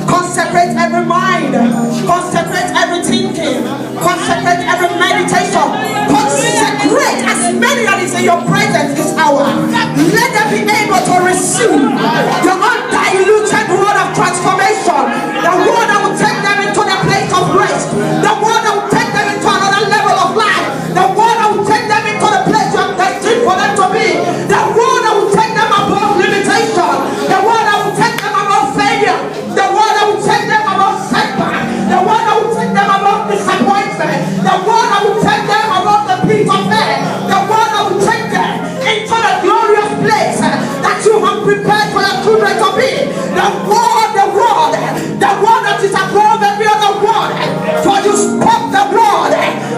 Consecrate every mind. Consecrate every thinking. Consecrate every meditation. Consecrate as many that is in your presence this hour. Let them be able to receive the undiluted word of transformation. The word that will take them into the place of rest. The word that will take them into another level of life. The word that will take them into the place you have destined for them to be. The word that will take them above limitation. The word that will take them above failure. The word that will take them above setback. The word that will take them above disappointment. The word that will take them above the pit of hell. The word that will take them into the glorious place that you have prepared for your children to be. The word that is above every other word. For you spoke the word.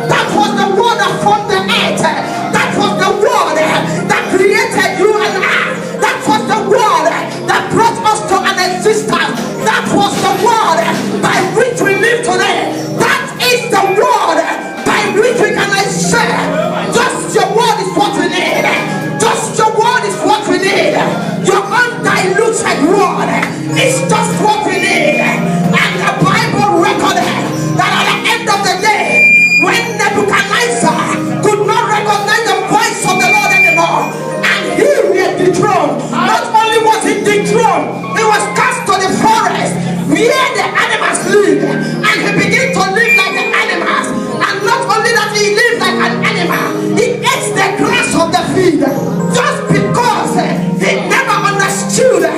That was the word that formed the earth. That was the word that created you and I. That was the word that brought us to an existence. That was the word by which we live today. That is the word by which we can share. Just your word is what we need. Just your word is what we need. Your undiluted word is just what we need. And the Bible recorded that at the end of the day, when Nebuchadnezzar could not recognize the voice of the Lord anymore, and he was dethroned, not only was he dethroned, he was cast to the forest where the animals live, and he began to live like the animals. And not only that he lived like an animal, he ate the grass of the field, just because he never understood the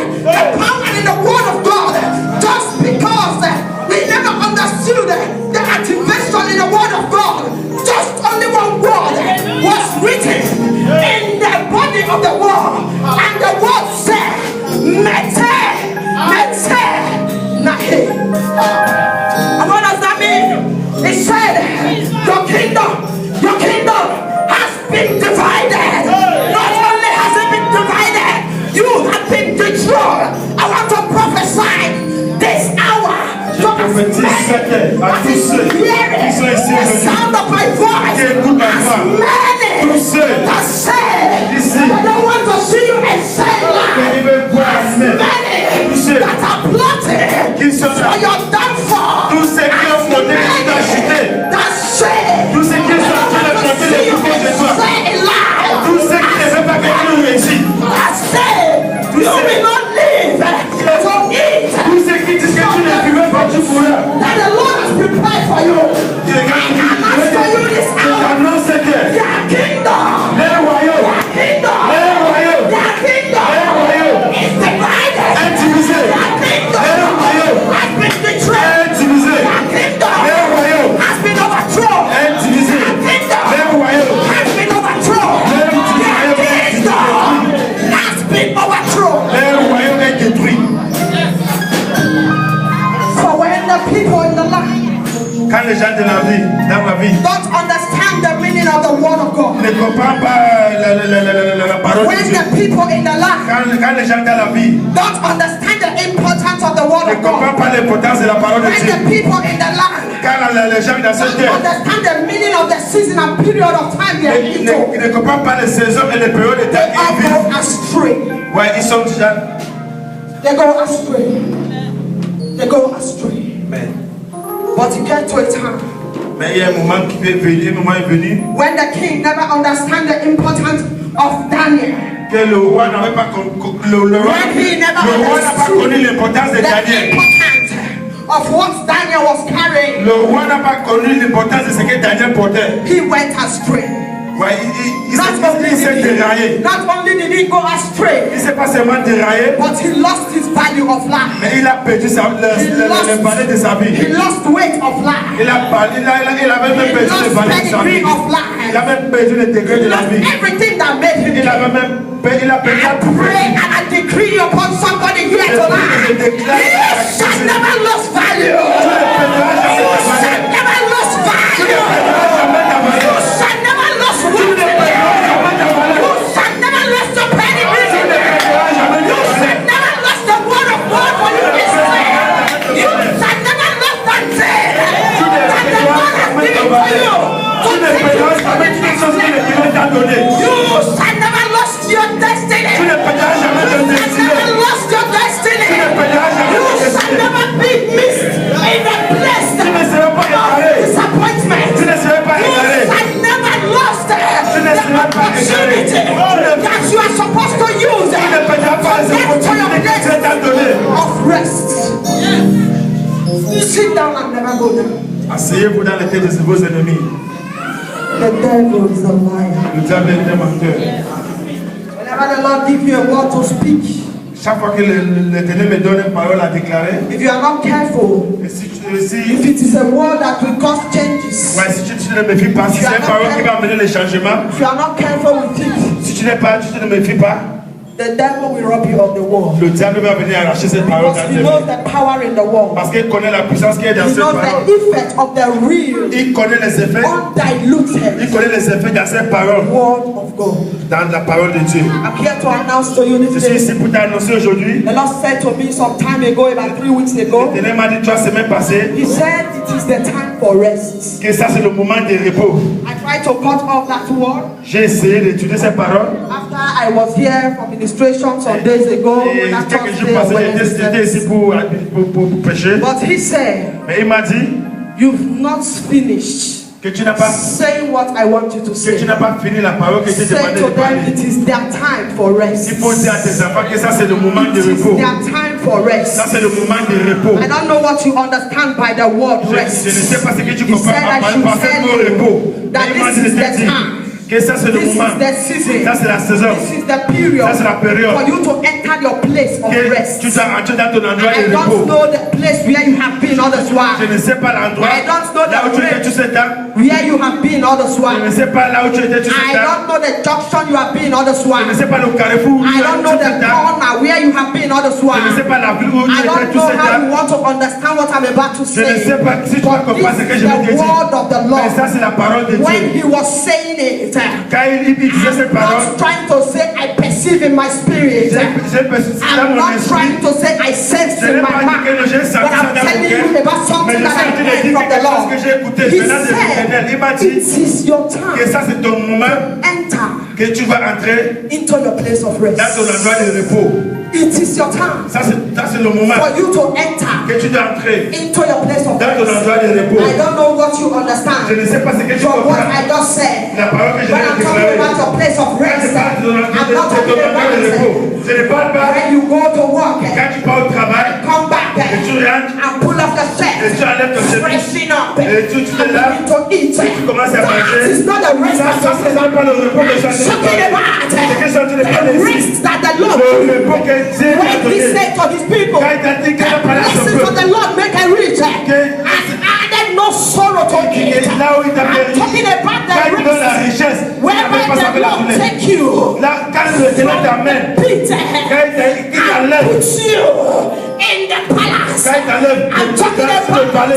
power in the word of God, just because he never understood the activation in the word of God. Just only one word was written in the body of the word, and the word said, Mete, Mete, Nahe. And what does that mean? It said, your kingdom has been divided. Not only has it been divided, you have been dethroned. I want to prophesy this hour to as many as is hearing the sound of my voice, as many that say that they want to see you excel, as many that are plotting for your downfall, as many that say that they want to see you excel in life, I say you will not live to eat that the Lord has prepared for you. I can ask for you this hour. Their kingdom is divided. Their kingdom has been betrayed. Their kingdom has been overthrown. Their kingdom has been overthrown. Their kingdom has been overthrown. So when the people in the land quand les gens de la vie, dans la vie, don't understand the meaning of the word of God, ne comprennent pas la parole when de Dieu, the people in the land quand les gens dans la vie don't understand the importance of the word ne of comprennent God, pas l'importance de la parole de when Dieu, the people in the land quand les gens dans cette don't terre understand the meaning of the season and period of time they are into, ne comprennent pas les saisons et les périodes de temps they all qu'ils go vivent. astray. Ouais, ils sont déjà. They go astray. They go astray. But it gets to a time Mais il y a un moment qui est venu, un moment est venu when the king never understand the importance of Daniel. que le roi n'avait pas connu l'importance de The Daniel. importance of what Daniel was carrying. Le roi n'a pas connu l'importance de ce que Daniel portait. He went astray. Ouais, il s'est déraillé. Not only did he go astray, Il s'est pas seulement déraillé, but he lost his value of life. mais il a perdu le valeur de sa vie. He lost weight of life. Il avait même perdu le valeur de sa vie. Il a même perdu le degré de la vie. Everything that made him. Il a perdu I pray and I decree upon somebody here tonight. You shall never lose value. You shall never lose value. You shall never lose weight. You shall never lose your pedigree. You shall never lose the word of God for you to say. You shall never lose that thing that the Lord has given for you. You shall never lose your destiny. settle down. Asseyez-vous dans les têtes de vos ennemis. The devil is a liar. Le diable est un menteur. Whenever the Lord gives you a word to speak, Chaque fois que l'Éternel me donne une parole à déclarer, if you are not careful, et si if it is a word that will cause changes, ouais, si tu ne me fies pas, si c'est une parole qui va amener les changements, if you are not careful with it, si tu ne me fies pas, the devil will rob you of the word. le diable va venir arracher cette parole Because dans he tes knows mains. the power in the word. Parce qu'il connaît la puissance qui est dans He cette knows parole. the effect of the real, Il connaît les effets. undiluted Il connaît les effets dans cette parole, word of God. dans la parole de Dieu. I'm here to announce to you Je this suis day. ici pour t'annoncer aujourd'hui. The Lord said to me some time ago, about 3 weeks ago, L'Éternel m'a dit 3 semaines passées He said it is the time for rest. que ça c'est le moment de repos. I tried to cut off that word J'ai essayé d'étudier cette parole. after I was here for ministration some days ago. Et That quelques jours Thursday or passés, Wednesday. j'étais ici pour prêcher. But He said, Mais il m'a dit you've not finished que tu n'as pas, saying what I want you to que say. tu n'as pas fini la parole que j'ai Say demandé to de them, parler. it is their time for rest. Il faut dire à tes enfants que ça c'est le moment It de is repos. their time for Ça rest. c'est le moment de repos. I don't know what you understand by the word Je rest. ne sais pas ce que tu He comprends said I par should par ce tell mot you repos. that Mais il m'a this dit is de the te dire time. que ça c'est le This moment. is the season. Ça c'est la saison. This is the period Ça c'est la période. for you to enter your place of Que rest. tu dois entrer dans ton endroit I de don't repos. know the place where you have been all this Je while. ne sais pas l'endroit I don't know là où the tu étais rate tout ce temps. where you have been all this Je while. ne sais pas là où tu étais tout ce I temps. don't know the junction you have been all this Je while. ne sais pas le carrefour où tu I étais don't tout know ce the temps. corner where you have been all this Je ne while. sais pas la ville où tu I étais don't tout know ce how you temps. want to understand what I'm about to Je ne say. sais pas si tu vas But comprendre ce que this je is vais te the dire. word of the Mais ça Lord. c'est la parole de When Dieu. He was saying it, Quand il disait cette I'm parole, not trying to say I perceive in my spirit. j'ai perçu dans I'm mon not esprit. trying to say I sense Je in n'ai my pas dit que mind. j'ai senti But ça I'm dans mon telling cœur. you about Mais something je that suis I en train de heard dire from the quelque chose Lord. que j'ai écouté He venant de l'Éternel. Il m'a said, dit it is your que time. ça c'est ton moment Enter que tu vas entrer into your place of dans ton rest. endroit de repos. It is your time Ça c'est le moment for you to enter que tu dois entrer into your place of dans ton rest. endroit de repos. I don't know what you Je understand ne sais pas ce que tu from what comprends. I just said. La parole que je When viens I'm de talking déclarer. about your place of Quand je rest, parle de ton I'm not talking endroit de about repos, je ne parle pas when you go to work, quand tu pars au travail, come back et tu rentres, and pull off the et shirt, tu enlèves ton chemise, freshen up, et tu te and laves, begin to eat. tu commences à That manger. is not the rest Ça, I'm talking c'est about. pas le repos que je suis en train de Talking parler. about C'est que je suis en train de parler the ici. rest that the Lord Le repos que Dieu t'a when He donné. said to His people, Quand il t'a dit qu'il a parlé à son blessings of peuple, the Lord make a rich and added no sorrow to et it. là où il t'a I'm permis, talking about quand il the donne la rest richesse, il n'avait whereby pas the savoir la Lord tournée. take you Là, quand le Seigneur t'amène, pit quand il and t'enlève, put you in the palace, quand il t'enlève, I'm talking sur le palais,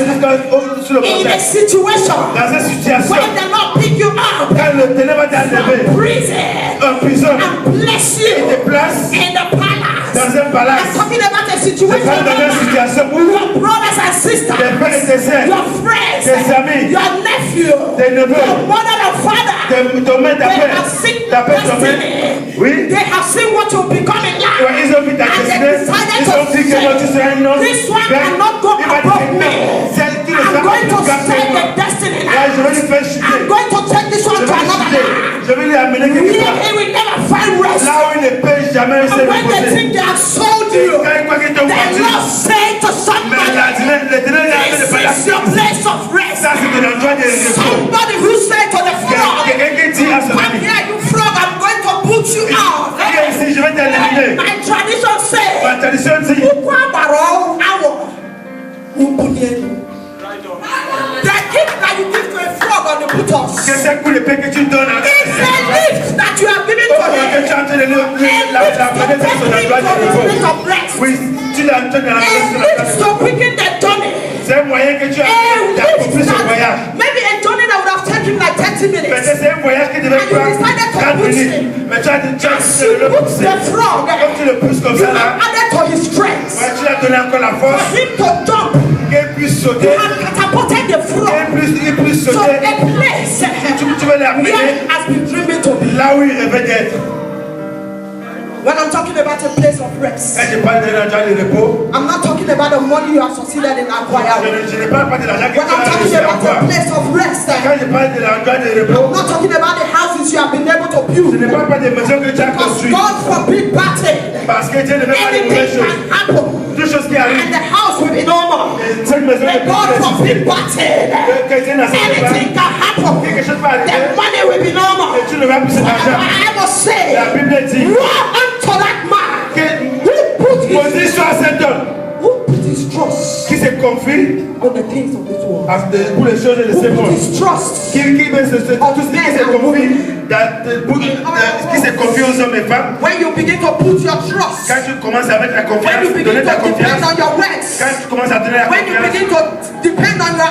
sur le in a palais, situation dans une situation, when the Lord pick you up quand le Seigneur va t'enlever, from prison en prison, and bless il you te place in the palace. dans un I'm palace. talking about a Je situation parle dans une where situation où your brothers and sisters, tes frères et tes sœurs, your friends, tes amis, your nephew, tes neveux, your mother and father, ton mère, ta they père, have seen ta père, ton mère, destiny. oui, They have seen what you'll become in life. ouais, ils ont vu ta And they destinée, decided ils ont to dit que toi tu say, seras un homme, this one ben, cannot go il va above dire, me. celle qui ne I'm sera pas going to plus grande que set moi. the destiny Ouais, je vais lui faire I'm chuter. going to take this one Je to vais lui another chuter. level. Je vais lui amener quelque Here part. he will never find rest. Là où il ne peut jamais se And when they reposer. think they have sold you, Quand il croit qu'ils t'ont the vendu, Lord said to mais somebody, l'éternel est en train de this parler à is your place of rest. ça, c'est ton endroit de repos. Somebody who said to the frog, Quelqu'un qui dit à son come ami, here, you frog, I'm going to put you out. viens ici, je vais t'éliminer. My tradition says, Ma tradition dit, ukwa baro awo, ukunye. The gift that you give to a frog on the buttocks que c'est coup d'épée que tu donnes à is a gift that you have given to que him. tu es en train de la A gift mener to sur son take him endroit de to his place repos. of rest. Oui, tu l'as en train de la A mener sur gift la to quicken the journey. C'est un moyen que tu as A d'accomplir gift ce voyage. that maybe a journey that would have taken like 30 minutes. Peut-être c'est un voyage qui devait And you prendre decided to 30 push minutes. him. Mais tu as dit, As you le put pousser. the frog, Comme tu le pousses comme you ça là, have added to his strength. ouais, tu lui as donné encore la For force him to jump, qu'il puisse you sauter. have catapulted the frog Il puisse to sauter. a place Tu veux l'amener where he has been dreaming to be. là où il rêvait d'être. When I'm talking about a place of rest, Quand je parle d'un endroit de repos, I'm not talking about the money you have succeeded in acquiring. je ne parle pas de l'argent que When tu I'm as talking réussi à about avoir. a place of rest, Quand je parle de l'endroit de I'm repos, not talking about the houses you have been able to je build. ne parle pas des maisons que tu as Because construites. God forbid bad thing. Parce que Dieu ne veut pas de Anything mauvaises choses. can happen. Tout chose qui and arrive. the house will be normal. Cette maison May est God forbid bad thing. Anything can happen. Quelque chose va The arriver. money will be normal. Et tu ne vas plus cet The argent. Bible says, La Bible dit woe unto that man que maudit soit cet homme who put his trust qui se confie on the things of this world. pour les choses de ce Who put monde. his trust Qui se confie aux hommes et femmes. when you begin to put your trust, Quand tu commences à mettre la when confiance, you begin donner to ta depend confiance. on your works, Quand tu commences à donner la when you confiance. begin to depend on your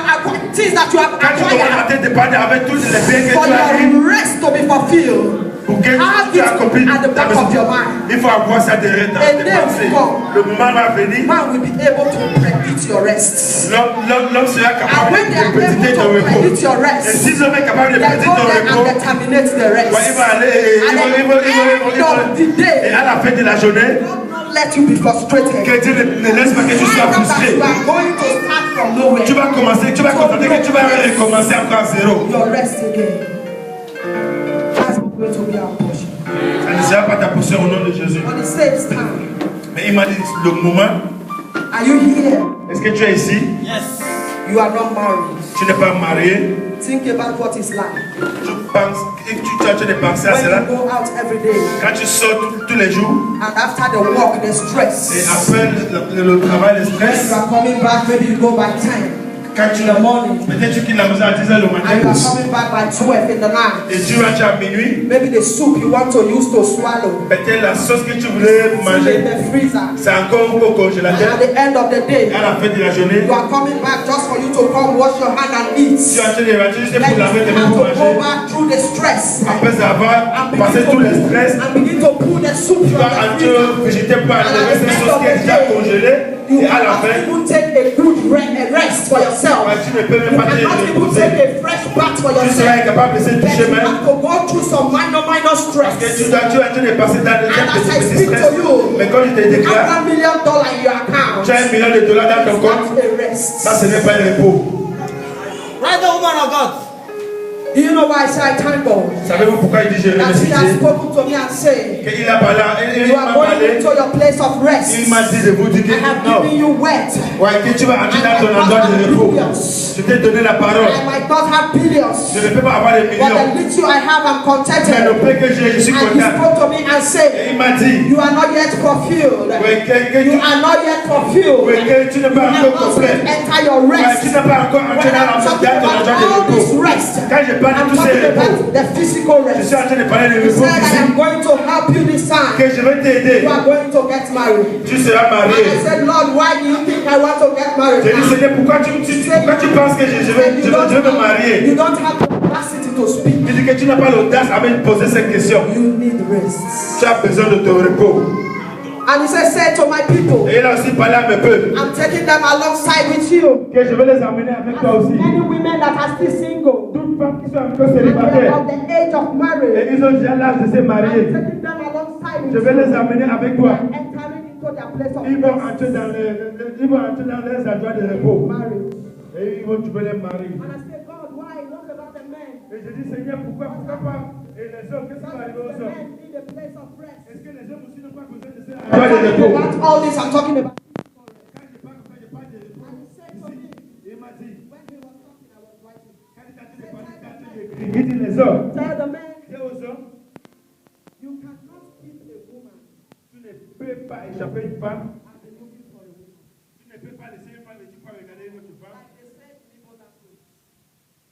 things that you have Quand tu commences à acquired te dépendre avec tous les biens que for tu as eu. your rest to be fulfilled, Pour que have tu it accomplisses at the ta back of your mission. mind. Il faut avoir ça derrière ta And then pensée. come. Le moment va venir. Man will be able to predict your rest. L'homme sera And capable when they are de prédire ton able to repos. predict your Et rest, si l'homme est capable de they prédire go ton there repos, and they terminate the il rest. va aller et At the end of the et day, à la fin de la journée, God not let you be frustrated. que Dieu ne laisse pas que tu Find sois out that frustré. you are going to start from nowhere. Tu vas commencer, tu vas constater que tu vas recommencer encore à zéro. Your rest again. That's going to be our portion. Ça ne sera pas ta portion au nom de Jésus. But it saves time. Mais il m'a dit le moment, Are you here? est-ce que tu es ici? You are not married. Tu n'es pas marié? Think about what it's like Tu penses, tu es en train de penser à when cela? you go out every day Quand tu sors tous les jours and after the work, the et stress. après le travail, le When stress, you are coming back, maybe you go by 10 quand tu in the morning peut-être tu quittes la maison à 10h le and you matin are coming back by 12 in the night. et tu rentres à minuit, Maybe the soup you want to use to swallow peut-être la sauce que tu voulais is in manger, the freezer. c'est encore au And congélateur. at the end of the day, À la fin de la journée, you are coming back just for you to come wash your hand and eat. tu es en train de rentrer juste Then pour you laver tes mains have pour to go manger. back through the stress Après avoir and passé tout le stress, and begin to pull the soup tu from vas the entrer freezer. au végétal pour enlever cette sauce qui est déjà congelée. You Et à la cannot fin, even take a good rest for yourself. tu ne peux même You pas te cannot even reposer. take a fresh bath for Tu seras yourself. incapable de se But toucher you même. have to go through some minor Parce que stress. tu es en train de passer dans le And as I petit speak stress. to you, Mais quand je te you déclare, have $1 million in your account. tu as $1 million dans ton It's compte, not a rest. ça ce n'est pas un repos. Right, the woman of God. Do you know why I say I thank God? Savez-vous pourquoi il dit je That He has remercie? spoken to me and said, Qu'il a parlé, il you m'a are going parlé, into your place of rest. il m'a dit de vous dire I have non. given you word. Ouais, que tu vas entrer dans ton I endroit might de not repos. have billions. Je t'ai donné la parole. I might not have billions. Je ne peux pas avoir des But millions. the little I have, I'm Mais le contented. peu que j'ai, je suis And He content. spoke to me and Et said, il m'a dit, you are not yet fulfilled. ouais, You are not yet fulfilled. que tu n'es You pas have encore not complet. enter your Ouais, rest. tu n'es pas encore entré When dans I'm la talking dans ton about endroit de all this repos. rest, Quand je parle de I'm tous ces talking repos, about the physical je rest. suis en train de parler de He repos said, I physique. am going to help you this time. Que je vais t'aider. You are going to get married. Tu seras And I marié. said, Lord, why do you think I want to get married J'ai dit, now? Seigneur, pourquoi tu penses que je vais me marier? You don't have the capacity to speak. Il dit que tu n'as pas l'audace à me poser cette question. You need rest. Tu as besoin de ton repos. And he said, say to my people, Et il a aussi parlé à mes peuples. I'm taking them alongside with you. Que je vais les amener avec toi aussi. Many women that are still single Toutes les femmes qui sont encore and they are célibataires. of the age of Et marriage. ils ont déjà l'âge de se I'm marier. taking them alongside Je with vais you. les amener avec toi. Entering into their place of Ils vont rest. entrer dans les endroits de repos. Marriage. Et tu veux les marier. And I said, God, why? What about the men? Et je dis, Seigneur, pourquoi pas? Et les hommes, qu'est-ce qui va arriver aux The hommes? men need a place of rest. Est-ce que les hommes aussi n'ont pas besoin de ces I'm endroits de talking repos? about all this. I'm talking about. Quand je parle de repos, And he said to me, il m'a dit, when he was talking, I was writing. quand il est en train de parler, quand il dit les hommes, Tell the men, dis aux hommes, you cannot keep a woman tu ne peux pas échapper une femme. and be looking for a woman. Tu ne peux pas laisser une femme et tu peux regarder une autre femme. Like they said in Igbo language,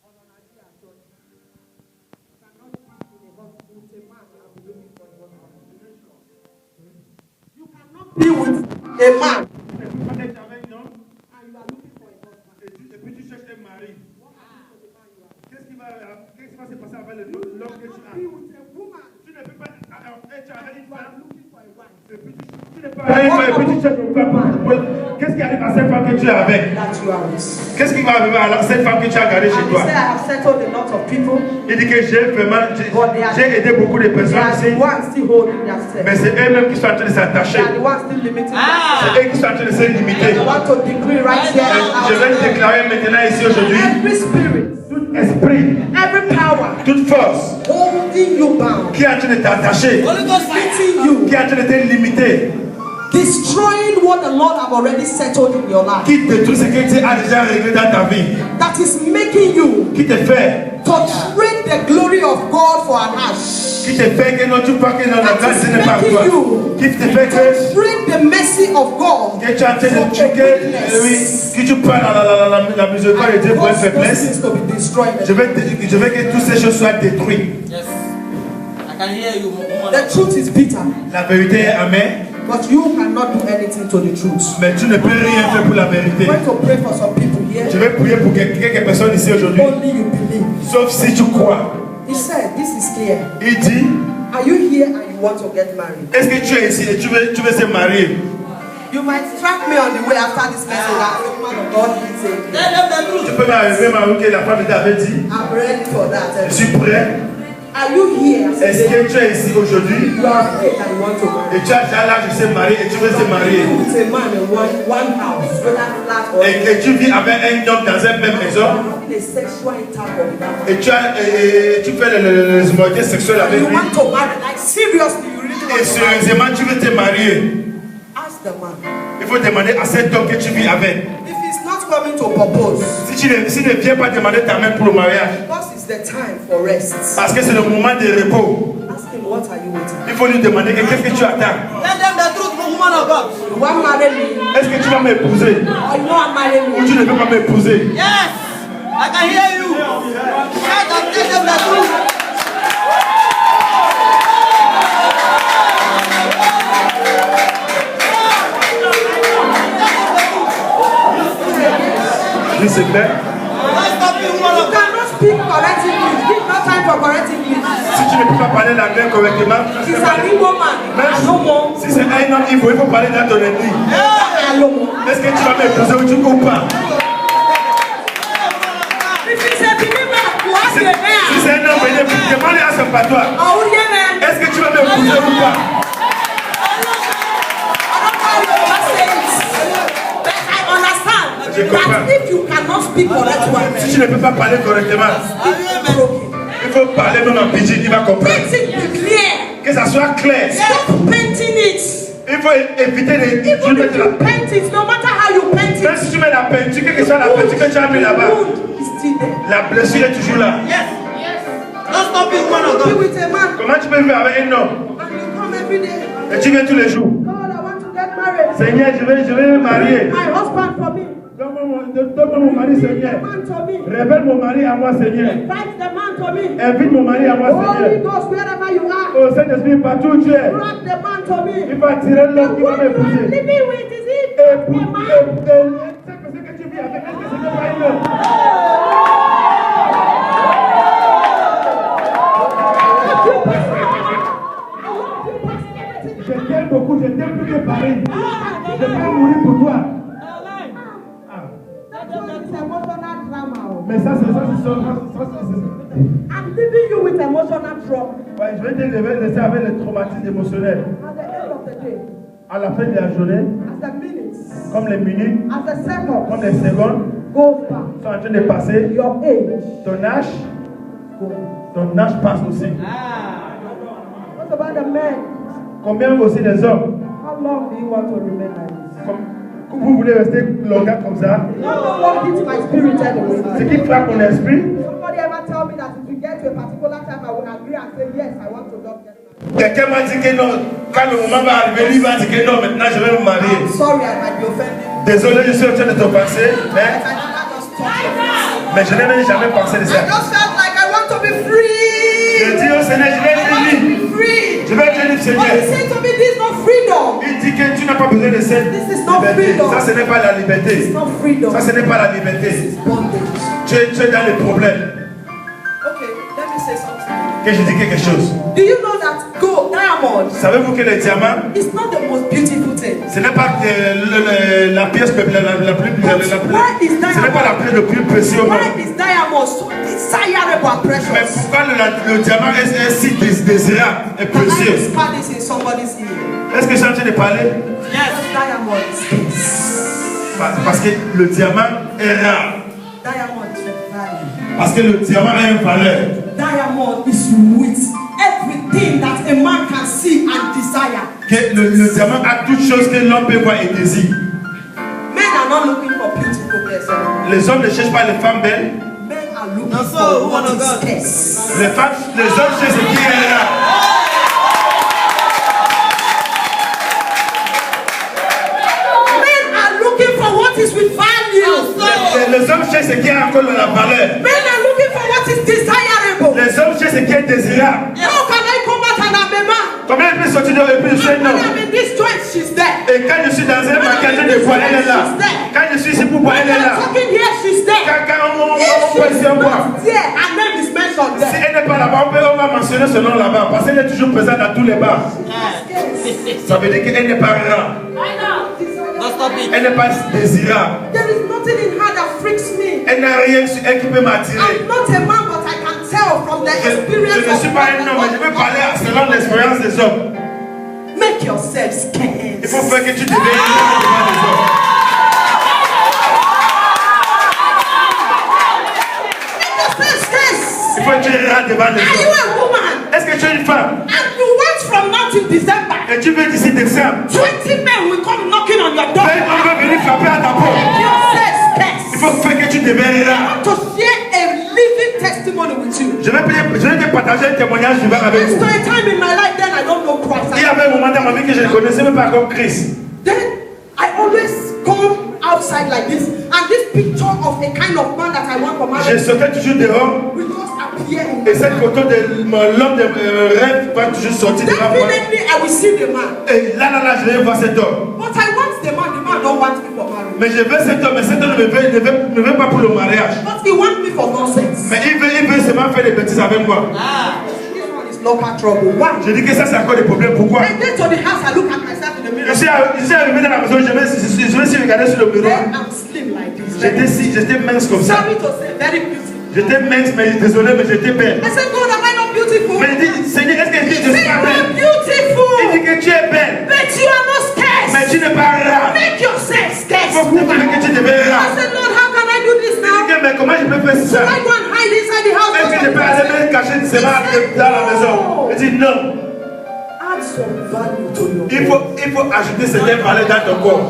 on an idea church. You cannot keep with a husband, with a man and be looking for a husband. You cannot be with a man Tu ne peux pas être avec un homme and you are looking for a husband. et puis tu cherches un mari. What happens to the man you are? Qu'est-ce qui va se passer avec l'homme que tu as? Be with a woman Tu ne peux pas être avec une who are femme looking for a wife. et puis tu n'es pas avec une femme et puis tu cherches une femme. Qu'est-ce qui arrive à cette femme que tu es avec? That you are with. Qu'est-ce qui va arriver à cette femme que tu as gardée chez And he toi? said, I have settled a lot of people. Il dit que j'ai aidé beaucoup de They personnes are the ici, ones still holding their mais steps. c'est eux-mêmes qui sont en train de They s'attacher. are the ones still limiting themselves. C'est eux qui sont en train de se limiter. I want to decree right here and Je vais now. déclarer maintenant ici aujourd'hui, Every spirit, tout esprit, every power toute force holding you bound, qui est en train de t'attacher, Holy Ghost fire. limiting you, qui est en train de te limiter, destroying what the Lord have already settled in your life. Qui détruit ce que Dieu a déjà réglé dans ta vie. That is making you Qui te fait. to trade the glory of God for an ash. Qui te fait que non, tu crois que non, la grâce n'est pas making toi. you Qui te fait que. trade the mercy of God Que tu as en train de for tuer, weakness. que tu prends la miséricorde de Dieu pour une Cause those faiblesse. things to be destroyed. Je veux que toutes ces choses soient détruites. Yes. I can hear you, woman. The truth is bitter, La vérité est amère, but you cannot do anything to the truth. mais tu ne peux rien faire pour la vérité. I'm going to pray for some people here. Je vais prier pour quelques personnes ici aujourd'hui. Only you believe. Sauf si tu crois. He said, this is clear. Il dit, Are you here and you want to get married? est-ce que tu es ici et tu veux se marier? You might track me on the way after this message. As a woman of God, he said, Tell them the truth. Tu peux m'arriver, Marie, que la femme t'avait dit. I'm ready for that. Je suis prêt. Are you here? Est-ce que tu es ici aujourd'hui You are afraid and you want to marry. et tu as déjà l'âge de se marier et tu veux se marier? With a man in one house, whether flat or Et que tu vis avec un homme dans une même maison having a sexual intercourse with that man. et tu fais les immoralités sexuelles avec You lui. want to marry, like seriously, you really want Et to marry. sérieusement, tu veux te marier. Ask the man. Il faut demander à cet homme que tu vis avec. If he's not coming to propose, Si ne viens pas demander ta main pour le mariage, because it's the time for rest. parce que c'est le moment de repos, Ask him, what are you waiting? il faut lui demander que qu'est-ce que tu attends. Tell them the truth, woman of God. You want to marry me? Est-ce que tu vas m'épouser Or you want to marry ou me? tu ne veux pas m'épouser? Yes. I can hear you. Shout and tell them the truth. Oui, c'est clair. Let's stop you, woman You of God. cannot speak correct English. Give no time for correct English. Si tu ne peux pas parler l'anglais correctement, He's an Igbo man. Alomo. si c'est un homme Igbo, il faut parler dans ton ethnie. Alomo. Est-ce que tu vas m'épouser ou tu ou pas? If he's a believer, you ask Si the man. c'est un homme venu, demande à son patois. Oh, yeah, man. Est-ce que tu vas m'épouser ou pas? I don't know how you just say it. But I understand Je comprends. that if you cannot speak correct one, Si tu ne peux pas parler correctement, it's broken. il faut parler même en pidgin, il va comprendre. Let it be clear. Que ça soit clair. Stop painting it. Il faut éviter de Even mettre if you paint it, no matter how you paint Même it, si tu mets la peinture, quelle que soit la peinture que tu as mis the là-bas, wound is still there. la blessure est toujours là. Yes. Don't stop you, woman of Be God. with a man Comment tu peux vivre avec un homme and you come every day. et tu viens tous les jours? God, I want to get married. Seigneur, je vais me marier. My husband for me. Donne-moi mon mari, Seigneur. Man to me. Révèle mon mari à moi, Seigneur. Invite the man to me. Invite mon mari à moi, Holy Seigneur. Ghost, wherever you are, Oh Saint-Esprit, partout où tu es, drag the man to me. il va attirer l'homme qui va What you are m'épouser. living with, is it Et a pour man? ce que tu vis avec, est-ce que c'est pas un homme? Je t'aime beaucoup, je t'aime plus que Paris. Je vais mourir pour toi. It's emotional trauma. Mais ça, c'est I'm leaving you with emotional trauma. ouais, je vais te laisser avec le traumatisme émotionnel. At the end of the day, À la fin de la journée, as the minutes, comme les minutes, as the seconds comme les secondes goes by, sont en train de passer, your age goes. ton âge passe aussi. What about the men? Combien aussi les hommes? How long do you want to remain like this? Vous voulez rester longtemps comme ça? You know what hits my spirit anyway. Ce qui frappe mon esprit, Somebody ever tell me that if you get to a particular time, I will agree and say, yes, I want to not get married. quelqu'un m'a dit que non, quand le moment va arriver, lui va dire que non, maintenant je vais me marier. I'm sorry, I might be offended. Désolé, je suis en train de te penser, But I never just thought of mais je n'ai même jamais pensé de it. ça. I just felt like I want to be free. Je dis au Seigneur, je vais I être want to libre. be free. Je vais être libre, But Seigneur. he said to me, this is not freedom. Il dit que tu n'as pas besoin de cette This is not liberté. freedom. Ça, ce n'est pas la It's liberté. not freedom. Ça, ce n'est pas la liberté. It's bondage. Tu es dans les problèmes. Okay, let me say something. Que je dis quelque chose. Do you know that gold, diamond, Savez-vous que le diamant, is not the most beautiful thing? ce n'est pas la pièce la plus, ce n'est pas la pièce le plus précieux au monde. Why is diamond so desirable and Mais precious? pourquoi le diamant est si désirable et Can I précieux? whisper this in somebody's ear? Est-ce que je suis en train de parler? Yes. Diamond is scarce. Parce que le diamant est rare. Diamond is value. Parce que le diamant a une valeur. Diamond is with everything that a man can see and desire. Que le diamant a toute chose que l'homme peut voir et désire. Men are not looking for beautiful girls. Les hommes ne cherchent pas les femmes belles. Men are looking for what is scarce. Les hommes cherchent ce qui est là. Men are looking for what is with value. Les hommes cherchent ce qui a encore de la valeur. Men are looking for what is desirable. Les hommes cherchent ce qui est désirable. How can I come out and Abema? Comment elle peut sortir de et puis je non? When I'm in this joint, she's there. Et quand je suis dans un magasin de bois, elle est là. Quand je suis ici pour boire, elle est là. Talking here, she's there. Quand on If peut she's ici en bois. not there, her name is mentioned Si there. elle n'est pas là-bas, on va mentionner ce nom là-bas. Parce qu'elle est toujours présente dans tous les bars. Ça veut dire qu'elle n'est pas rare. Elle n'est pas désirable. There is nothing in her that freaks me. Elle n'a rien sur elle qui peut m'attirer. I'm not a man, but I can tell from the experience Je ne suis pas un homme, mais je peux parler selon l'expérience des hommes. Make yourself scarce. Il faut faire que tu deviennes devant les hommes. Make yourself scarce. Il faut que tu es rare devant les Are you hommes. a woman? Est-ce que tu es une femme? And you wait from now till December. Et tu veux d'ici décembre? 20 men will come knocking on your door. On va venir frapper à ta porte. Make yourself Il scarce. faut faire que tu deviennes rare. To share a living testimony with you. Je vais te partager un témoignage vivant avec There's vous. a time in my life then I don't know Christ. Il y avait un moment dans ma vie que je ne connaissais même pas comme Christ. Then I always come outside like this, and this picture of a kind of man that I want for Je marriage sortais toujours dehors will just appear in et cette photo de l'homme de rêve va toujours sortir devant moi. Definitely I will see the man. Et là, je vais voir cet homme. But I want the man don't want me for marriage. Mais je veux cet homme, mais cet homme ne veut pas pour le mariage. But he wants me for nonsense. Mais il veut seulement faire des bêtises avec moi. This one is local trouble. Why? Je dis que ça c'est encore des problèmes. Pourquoi? I get to the house, I look at myself in the mirror. Je suis arrivé dans la maison, je me suis regardé sur le miroir. Then I'm slim like this. J'étais mince comme ça. Sorry to say, very beautiful. J'étais mince, mais désolé, mais j'étais belle. I said, God, am I not beautiful? Mais il dit, Seigneur, est-ce que je You suis pas are belle? Il beautiful, dit que tu es belle, but you are not scarce. mais tu n'es pas rare. Make yourself Il scarce. faut que tu fasses que tu deviens I rare. said, Lord, how can I do this Il now? dit, mais comment je peux faire Should ça? I go and hide inside the house? Est-ce que je peux aller me cacher une semaine dans la maison? Il dit non. Add some value to your Il faut ajouter certaines valeurs dans ton corps.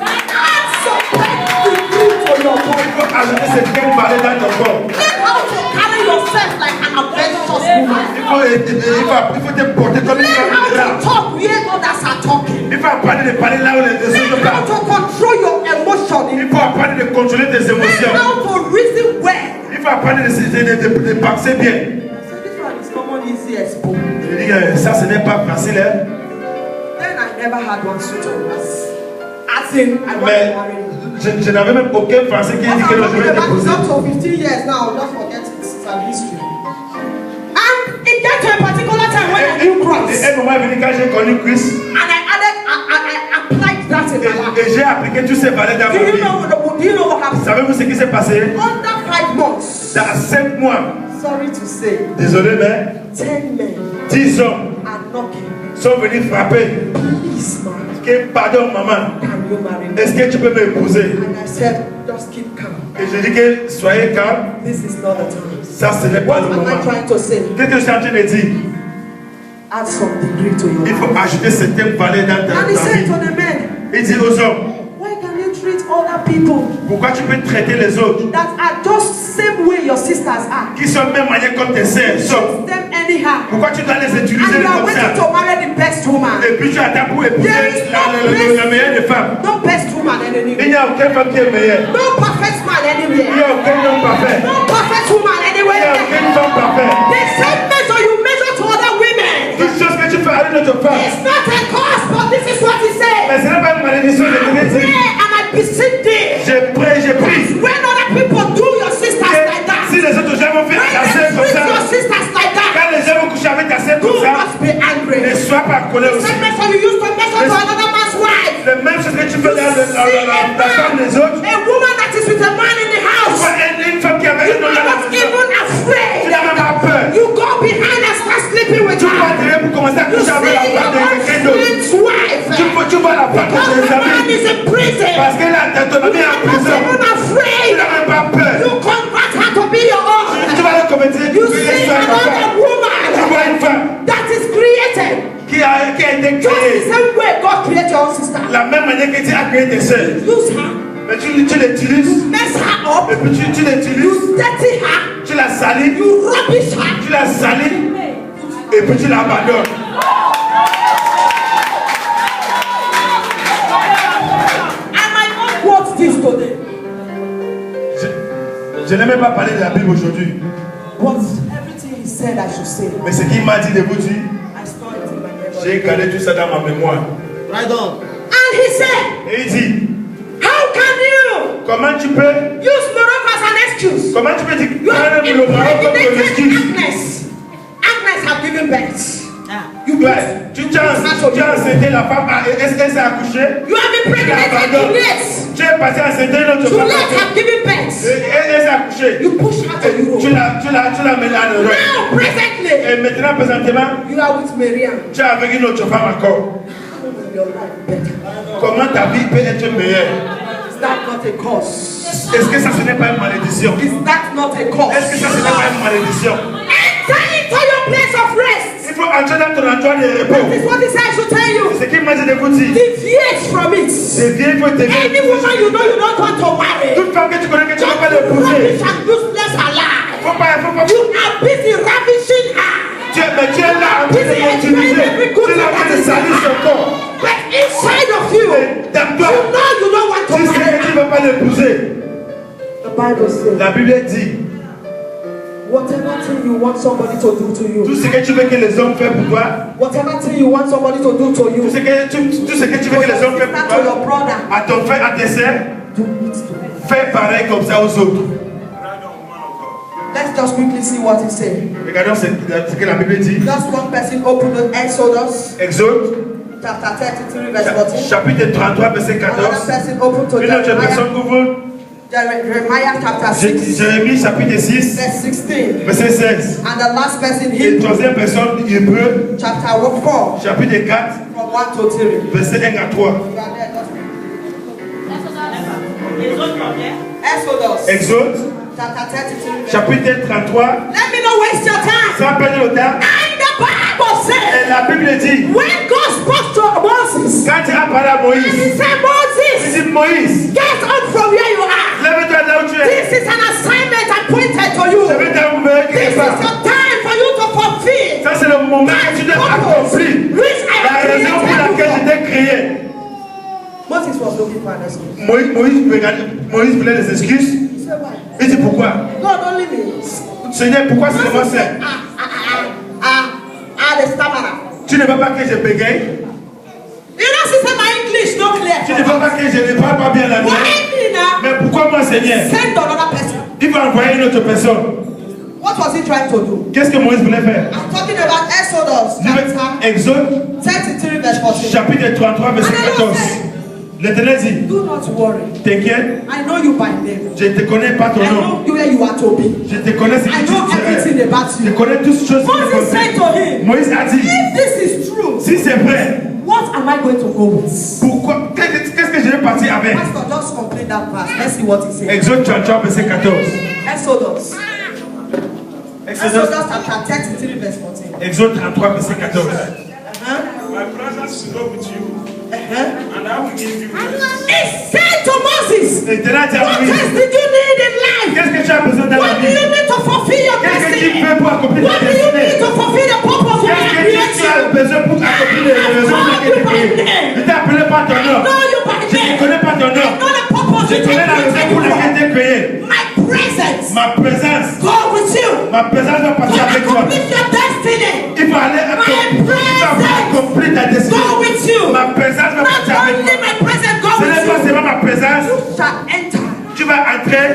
Add some value to your body. Il faut ajouter certaines valeurs dans ton corps. Learn how to carry yourself like an adventurous woman. Il faut te porter comme une Learn how femme. to talk where others are talking. Il faut apprendre de parler là où les autres Learn how parlent. to control your emotions. Il faut apprendre de contrôler tes Learn émotions. how to reason well. Il faut apprendre de penser bien. So this one is common easy expo. Je dis que ça ce n'est pas facile. Hein? Then I never had one suit on us. As in, I Mais wasn't married. je n'avais même aucun français qui What dit I'm que je talking vais about is déposer. up to 15 years now. Just forget it. It's a history. And it got to a particular time when I knew Christ. Et un moment est venu quand j'ai connu Christ And I applied that in my life. et j'ai appliqué tous ces valeurs dans Do ma you vie. know what happened? Savez-vous ce qui s'est passé? Under 5 months, Dans 5 mois, sorry to say, désolé, mais 10 men 10 hommes are knocking. sont venus frapper. Please, man, Que pardon, maman, can you marry me? est-ce que tu peux m'épouser? And I said, just keep calm. Et je dis que soyez calme, This is not the time. ça ce n'est pas What le am I moment. trying to say? Qu'est-ce que je suis en train de dire? Add some degree to your Il faut life. ajouter certaines valeurs dans ta And he said vie. to the men, Il dit aux hommes, why can you treat other people pourquoi tu peux traiter les autres that are just same way your sisters are? qui sont même manière comme tes sœurs sont? Them anyhow. Pourquoi tu dois les And utiliser you are comme waiting ça? to marry the best woman. Et puis tu attends pour épouser la meilleure des femmes. No best woman Il anywhere. n'y a aucune femme qui est meilleure. No perfect man Il n'y anywhere. a aucun homme parfait. No perfect woman Il n'y a anywhere. aucune femme parfaite. The same measure you measure to other women. Toute chose que tu fais à une autre femme. It's not a cause, but this is what he said. Mais ce n'est pas une malédiction de I Dieu. pray and I beseech thee. J'ai pris. When other people do your sisters like that, Si les autres gens vont faire ta when sœur they comme treat ça, your sisters like that, quand les gens vont coucher avec ta sœur you comme ça, must be angry. ne sois pas colère aussi. Same measure you use to measure to another man's wife. La même chose que tu fais dans la femme des autres. A woman that is with a man in the house, Une femme qui avait you un homme are dans la not maison. even Tu afraid. n'as même pas peur. You go behind and start sleeping with Tu vas her. tirer pour commencer à You coucher avec la see your femme de quelqu'un own d'autre. friend's wife. Tu vas la femme de Because tes the man amis. is in prison. Parce que là, ton ami est en You are not prison. even Tu afraid. n'as même pas peur. You convert her to be your own. Tu vas le convertir. You see another Tu woman vois une femme that is created qui a été just créée La même manière que tu as créé tes sœurs. Use her. Mais tu l'utilises. Mess her up. Et puis tu l'utilises. You dirty her. Tu la salis. You rubbish her. Tu la salis. Et puis tu l'abandonnes. I might not quote this today. Je n'ai même pas parlé de la Bible aujourd'hui. But everything he said I should say. Mais ce qu'il m'a dit de vous dire, I store it in my memory. j'ai gardé tout ça dans ma mémoire. Right on. And he said, Et il dit, how can you comment tu peux, use Morocco as an excuse? comment tu peux dire, You have prendre le Maroc comme ton impregnated excuse? Agnes. Agnes have given birth. You Ouais, tu as enceinté la femme, est-ce qu'elle s'est accouchée? You have impregnated Juliet. Tu es passé enceinter notre Juliet femme. have given birth. Elle s'est accouchée. You push her to Europe. Tu l'as mené en Europe. Now, presently, Et maintenant, présentement, you are with Miriam. tu es avec une autre femme encore. Your life better. Comment ta vie peut être meilleure? Is that not a curse? Est-ce que ça ce n'est pas une malédiction? Is that not a Est-ce que curse? ça ce n'est pas une malédiction? Enter into your place of rest. Il faut entrer dans ton endroit de repos. This is what he said I should tell you. C'est ce qu'il m'a dit de vous dire. Deviate from it. C'est bien, il faut te Any woman you know you don't want to marry. toute femme que tu connais que tu ne vas pas Don't l'épouser. rubbish and useless alive. Faut pas. You are busy ravishing her. Tu es là en train de l'utiliser. Tu es là en train de salir son corps. But inside of you, Dans you toi, know you don't want to tu sais marry que tu her. ne vas pas l'épouser. The Bible says, La Bible dit, whatever thing you want somebody to do to tout you, ce que tu veux que les hommes fassent pour toi, whatever thing you want somebody to do to tout you, ce que tu veux que les hommes fassent not pour to your toi, brother, à ton frère, à tes sœurs, do it to him. fais pareil comme ça aux autres. Let's just quickly see what he said. Regardons ce que la Bible dit. Just one person opened the Exodus Exode, chapter 33 verse 14. chapitre 33, verset Another 14. person opened to Une autre Jeremiah, personne ouvre Jeremiah chapter 6 Jérémie, chapitre 6, verse 16. verset 16. And the last person Et Hebrew troisième personne, Hébreu, chapter 4 chapitre 4, from 1 to 3. verset 1 à 3. You are there, just- Exodus Exode, chapter 33 verse- chapitre 33, Let me not waste your time. sans perdre le temps. And the Bible says, Et la Bible dit, when God spoke to Moses, quand il a parlé à and he Moïse, said, il Moses, dit, Moïse, get up from where you are. lève-toi là où tu es. This is an assignment appointed to you. Je vais t'envoyer This quelque is part. your time for you to fulfill Ça, c'est le moment que tu dois accomplir. which I La raison pour laquelle je created you t'ai créé. for. Moses was looking for an excuse. Moïse voulait des excuses. He said, why? Il dit pourquoi? God only me. Seigneur, pourquoi c'est moi Moses ça? said, the stammerer. Tu ne veux pas que je bégaye? You know, she said, my English not clear. Tu ne veux pas que je ne parle pas bien la Why langue? me now? Mais pourquoi moi, Seigneur? Send another person. Il va envoyer une autre personne. What was he trying to do? Qu'est-ce que Moïse voulait faire? I'm talking about Exodus chapter Exode, 33 verse 14. chapitre 33, verset 14. L'Éternel dit, Do not worry. t'inquiète, I know you by name. je ne te connais pas ton I nom. know you where you are to be. Je te connais ce I que tu know everything dirais. about Je you. connais toutes ces choses que tu Moses said fais. to him, Moïse a dit, if this is true, si c'est vrai, what am I going to go with? pourquoi, qu'est-ce que je vais partir avec? Pastor, just complete that verse. Let's see what he says. Exode 33, verset 14. Exodus. Exode, Exodus chapter 33 verse 14. Exode 33, verset 14. My presence will go with you, Uh-huh. and I will give you rest. He said to Moses, L'Éternel dit à what Moïse, else did you need in life? qu'est-ce que tu as besoin dans la What do vie? you need to fulfill your Qu'est-ce que tu destiny? fais pour accomplir What ta do you need destinée? to fulfill the purpose of Qu'est-ce your que tu as creation? besoin pour accomplir les raisons pour lesquelles tu es créé? Je t'ai appelé par ton I nom. know you by Je ne name. connais pas ton I nom. know the purpose Je which connais la raison I pour laquelle created tu es créé. you for. My presence Ma présence, go with you ma présence va to partir avec toi. accomplish your destiny. Il faut aller accomplir ta destinée. Go with you. Ma présence va Not partir avec only toi. my presence go Ce n'est pas with you. seulement ma présence. You shall enter Tu vas entrer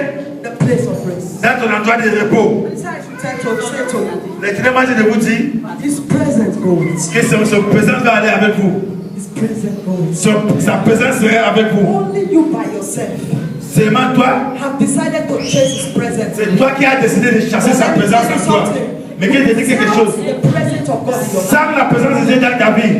the place of rest. dans ton endroit de repos. This is how I should tell to say to you. L'Éternel m'a dit de vous dire His presence go with you. que son présence va aller avec vous. His presence go with you. Sa présence sera avec vous. Only you by yourself Seulement toi, have decided to chase His presence. c'est toi qui as décidé de chasser sa présence en toi. Mais qu'il te dit quelque chose. The presence of God in your life. Sans la présence de Dieu dans ta vie,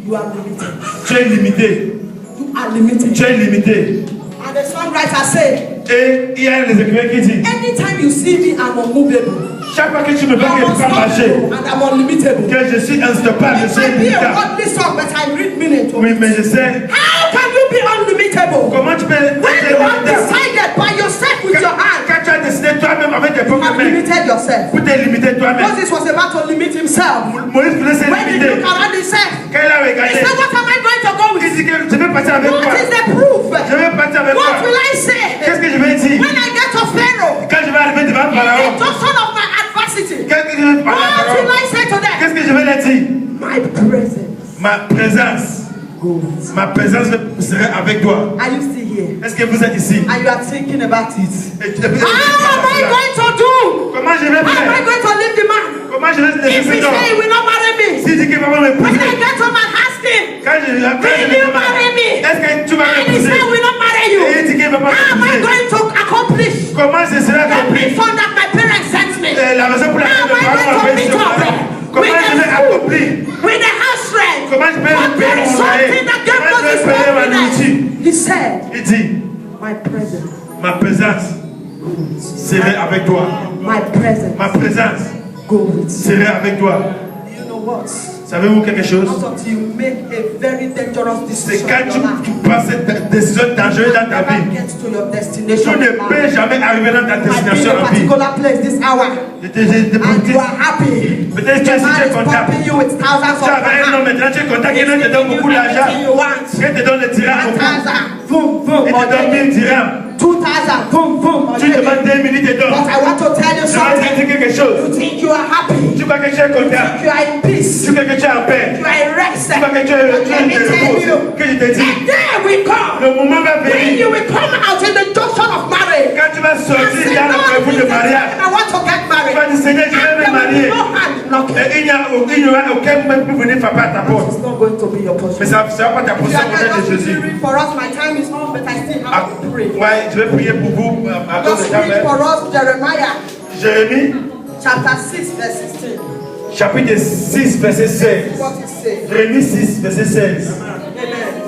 You are limited. tu es limité. You are limited. Tu es limité. And the songwriter said, Et il y a les écrivains qui disent, anytime you see me, I'm unmovable. chaque fois que tu me vois que I'm je peux marcher, unstoppable and I'm unlimitable. que je suis instoppable, je It suis might be a inévitable. godly song, but I read meaning to Oui, it. mais je sais, How can propres have mains. limited yourself. Pour te limiter toi-même. Moses was about to limit himself. Moïse voulait se When he limiter. looked around himself, Quand il a he regardé, said, what am I going to go il with? dit que je vais partir avec What toi. is the proof? Je vais partir avec What toi. will I say? Qu'est-ce que je vais dire? When I get to Pharaoh, Quand je vais arriver devant in Pharaon, the junction of my adversity, qu'est-ce que je vais parler à what will Pharaon? I say to them? Qu'est-ce que je vais leur dire? My presence. Ma présence. Ma présence serait avec toi. Are you still here? Est-ce que vous êtes ici? And you are thinking about it. Et tu- How am I going to do? Comment je vais How am I faire? going to leave the man? Comment je vais laisser If he cet homme? say he will not marry me, S'il dit qu'il va pas when I m'épouser, get home and ask him, quand je will you marry me? est-ce que tu vas And he m'épouser? say will not marry you, Et il dit qu'il va pas how am I m'épouser. going to accomplish Comment ce sera the accompli? mission that my parents sent me? La raison pour laquelle How am mes I parents going to m'ont meet fait up ça? Comment with je the vais food, accomplir? with the house rent? Comment je vais But there payer is mon something loyer? that gave Comment je Moses vais payer ma confidence. nourriture? He said, Il dit, my presence, ma présence serait avec toi. my presence Ma présence go with you. serait avec toi. You know what? Savez-vous quelque chose? Not until you make a very dangerous C'est decision quand in your life. tu prends cette décision dangereuse dans ta Never vie. get to your Tu destination. ne peux jamais arriver dans ta Might be in destination a en vie. particular place this hour, Peut-être and you are happy. Peut-être que The si man tu es is content, pumping you with thousands tu of avais un homme, pounds. maintenant tu es content, He's quelqu'un te donne giving you beaucoup d'argent. everything you want. Quelqu'un te donne le dirham beaucoup. 1,000, boom, boom, Il or te donne 1000 dirhams. 2,000, boom, boom. or Tu demandes 2 minutes, il te donne. But I want to tell you Je vais te something. dire quelque chose. You think you are happy. Tu crois que tu es content. You are in peace. Tu crois que tu es en paix. You are in rest. Tu crois que tu es But let me tell you, que je te dis. and there we come. Le moment va When venir. you will come out in the junction of marriage. Quand tu vas I sortir say, dans le Lord, carrefour de this is mariage, time I want to get tu married. vas dire Seigneur, je vais And me there will marier. be no hand knocking. Et il n'y aura aucun même pour venir frapper à ta porte. It's not going to be your Mais portion. ça ne sera pas ta If you portion are au nom de not going to Jésus. read for us, my time is on, but I still Ah, have to pray. ouais, je vais prier pour vous à cause Just de read ça. for us Jeremiah Jérémie, chapter 6, verse 16. chapitre 6, verset 16. What it says. Jérémie 6, verset 16. Amen.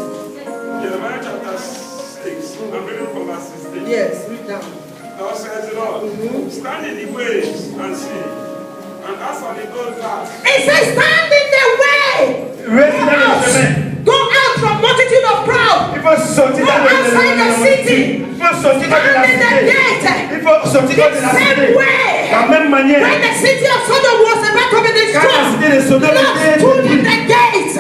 Jeremiah chapter 6, I'm reading from verse 16. Yes, read down. Thus says the Lord, stand in the ways and see, and as for the gold path, It says, stand in the way. Reste dans le chemin. Go out from multitude of crowd. Il faut sortir Go dans outside the city. Il faut sortir dans la Stand in the cité. gate. Il faut sortir dans la Same cité. way. De la même manière, When the city of Sodom was about to be quand la destroyed, cité de Sodome Lot était stood in détruite, the gate.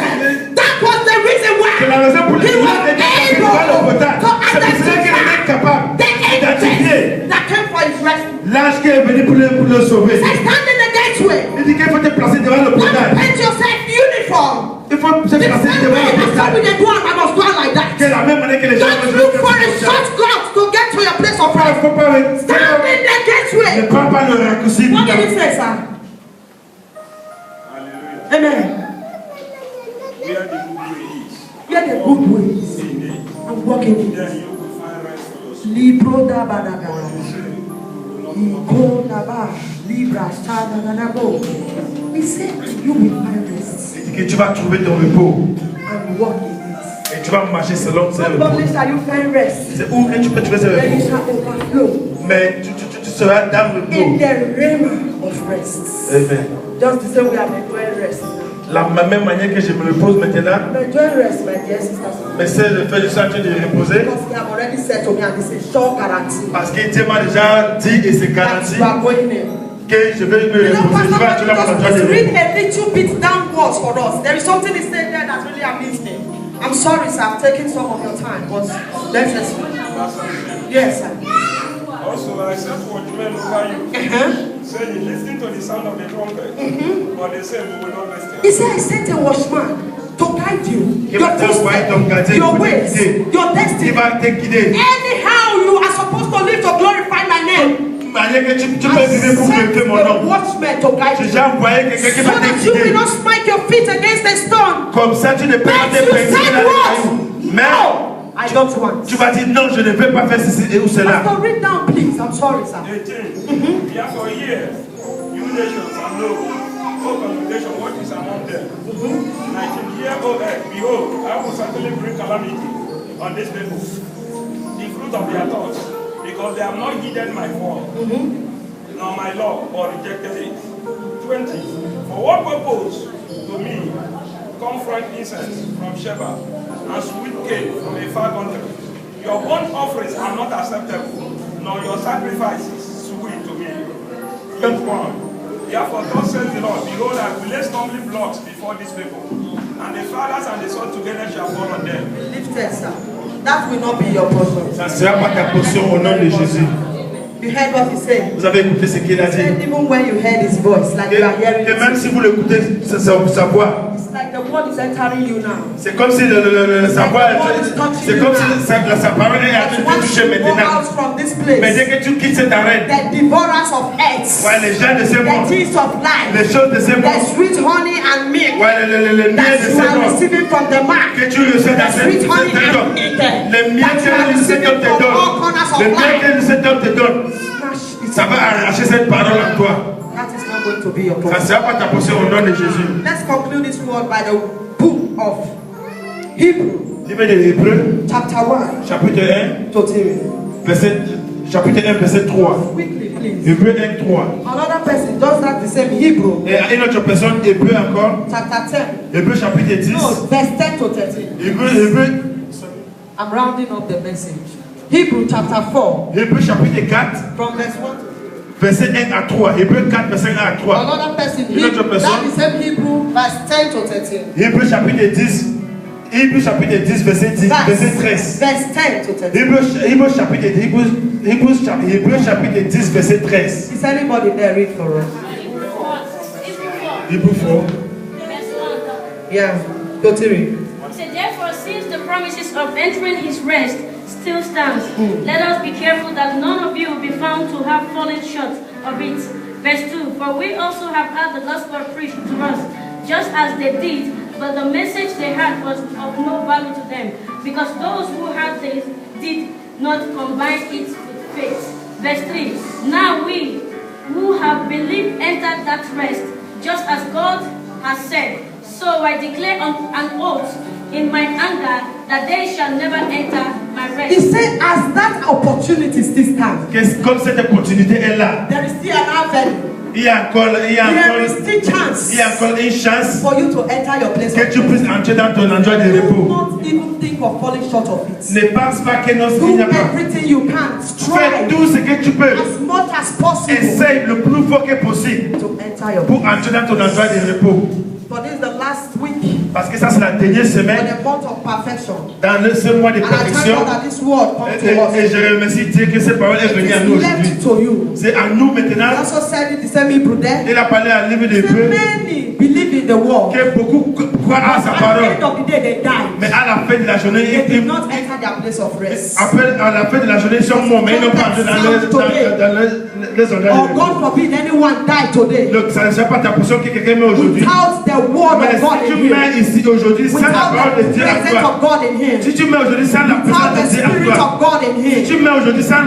That was the reason c'est la why raison pour he laquelle was il était devant able le portail. to C'est pour cela qu'il était identify capable the d'identifier angels that came for his rescue. l'ange qui est venu pour le sauver. Say, stand in the gateway. Il dit qu'il faut te placer devant le Don't portail. paint yourself uniform. Il faut se The placer same devant way le that portail. somebody go out, I must go out like that. C'est la même manière que les gens Don't look for a shortcut to get to your place of Il rest. faut pas Stand in the ne gateway. prends pas le raccourci. What did he say, sir? hallelujah, Amen. where the good way is, Get the good ways in it, and walk in it. then you will find rest for your soul. Libro da badaga. You say, you will not Iko daba. Libra shada nanabo. He said, and you will find rest Il dit que tu vas trouver ton repos and walk in it. et tu vas marcher selon ce What repos. public shall you find rest? C'est où que tu peux trouver ce Then you repos. shall overflow Mais tu seras dans le in repos. the realm of rest. Amen. Just the same way I'm enjoying rest now. La même manière que je me repose maintenant, I'm enjoying rest, my dear sisters. mais c'est le fait de ça que de reposer Because they have already said to me, and this is sure guarantee parce que Dieu m'a déjà dit et c'est that garanti you are going in. que je vais me You know, reposer. Je vais Pastor, actuellement mon just endroit de read repos. a little bit downwards for us. There is something he said there that really amazed me. I'm sorry, sir, I'm taking some of your time, but let's just. Yes, sir. Also, I set watchmen over you, saying, listen to the sound of the trumpet. But they say, we will not listen. He said, I sent a watchman to guide you, Qui your va t'envoyer ton footsteps, gardien your pour te ways, guider. your Qui destiny. va te guider. Anyhow, you are supposed to live to glorify my name. Manière que tu I peux vivre pour sent glorifier mon a nom. watchman to guide J'ai you, déjà envoyé quelqu'un qui so va te that you will guider. not smite your feet against a stone. Comme ça, tu ne peux pas But te you briser said dans les what? cailloux. Mais No, I don't want. tu vas dire non, je ne vais pas faire ceci ou cela. Pastor, read down, please. I'm sorry, sir. 18. Therefore, hear, you nations, and know, O congregation, what is among them. 19. Hear, O earth, behold, I will certainly bring calamity on this people, the fruit of their thoughts, because they have not heeded my word, nor my law, or rejected it. 20. For what purpose to me come frank incense from Sheba, and sweet cake from a far country? Your burnt offerings are not acceptable, nor your sacrifices sweet to me. Therefore, thus says the Lord, behold, I will lay stumbling blocks before these people, and the fathers and the sons together shall fall on them. Lifted, sir. That will not be your portion. Ça ne sera pas ta portion au nom de Jésus. You heard what he said. Vous avez écouté ce qu'il a dit. Even when you heard his voice, like you are hearing Et même si vous l'écoutez, sa voix, it's like the word is entering you now. c'est comme si sa voix, c'est comme si sa parole est en train de te toucher maintenant. From this place, Mais dès que tu quittes cette arène, the devourers of earth, ouais, les gens de ce the monde, things of life, les choses de ce the monde, sweet honey and milk, ouais, le miel that de you ce are monde, receiving from the mark, que tu reçois dans cet sweet honey homme, and milk, le miel that you are que cet homme receiving te from all donne, corners of le miel life. que cet homme te donne, ça va arracher cette parole en toi. That is not going to be your Ça ne portion. sera pas ta portion au nom de Jésus. Let's conclude this word by the book of Hebrew, Livre des Hébreux, chapter 1 chapitre 1, to 3. chapitre 1, verset 3. Quickly, please. Hébreux 1, 3. Another person does that the same. Hebrew, Et une autre personne, Hébreux encore, chapter 10. Hébreux chapitre 10. No, verse 10 to 13. Hébreux, I'm rounding up the message. Hebrew chapter 4, Hébreux chapitre 4, from verse 1 to verset 1 à 3. Hébreux 4, verset 1 à 3. another person. Une autre Hebrew, personne. that the same Hebrew, verse 10 to 13. Hébreux chapitre 10. Hébreux chapitre 10, verset 10, verset 13. Verse 10 to 13. Hébreux chapitre 10, Hébreux chapitre 10, verset 13. Is anybody there read for us? Hébreux 4. Yeah, go to read. So therefore, since the promises of entering his rest still stands, let us be careful that none of you will be found to have fallen short of it. Verse 2, for we also have had the gospel preached to us, just as they did, but the message they had was of no value to them, because those who had this did not combine it with faith. Verse 3, now we who have believed entered that rest, just as God has said. So I declare on an oath in my anger that they shall never enter my He rest. said, as that opportunity still stands, Comme cette opportunité est là, there is still an avenue. il y a encore There is still chance une chance for you to enter your place que of tu rest. puisses entrer dans ton endroit de Do repos. not even think of falling short of it. Ne pense pas que non, il Do n'y a pas. everything you can. Fais Strive tout ce que tu peux. as much as possible Essaye le plus fort que possible to enter your pour place. entrer dans ton endroit de repos. For this is the last week Parce que ça, c'est la dernière for semaine the month of perfection. dans ce mois de And I thank perfection. God that this word comes to Et us. je remercie Dieu que cette parole est It venue à nous is aujourd'hui. left to you. C'est à nous maintenant. I also said it the same Hebrew there. Il a parlé à livre des So Hébreux many believe in the word. que beaucoup croient à sa At the parole. end of the day, they die. Mais à la fin de la journée, They did not enter their place of rest. après, à la fin de la journée, ils sont morts, mais ils n'ont pas entré dans les endroits Or de repos. God forbid anyone die today Donc, ça ne sera pas ta portion que quelqu'un met aujourd'hui. without the word Mais of God si in tu him. mets ici aujourd'hui sans la Without parole de the Dieu à presence toi, of God in him. si tu mets aujourd'hui sans la Without présence the de Dieu à spirit toi, of God in si him. tu mets aujourd'hui sans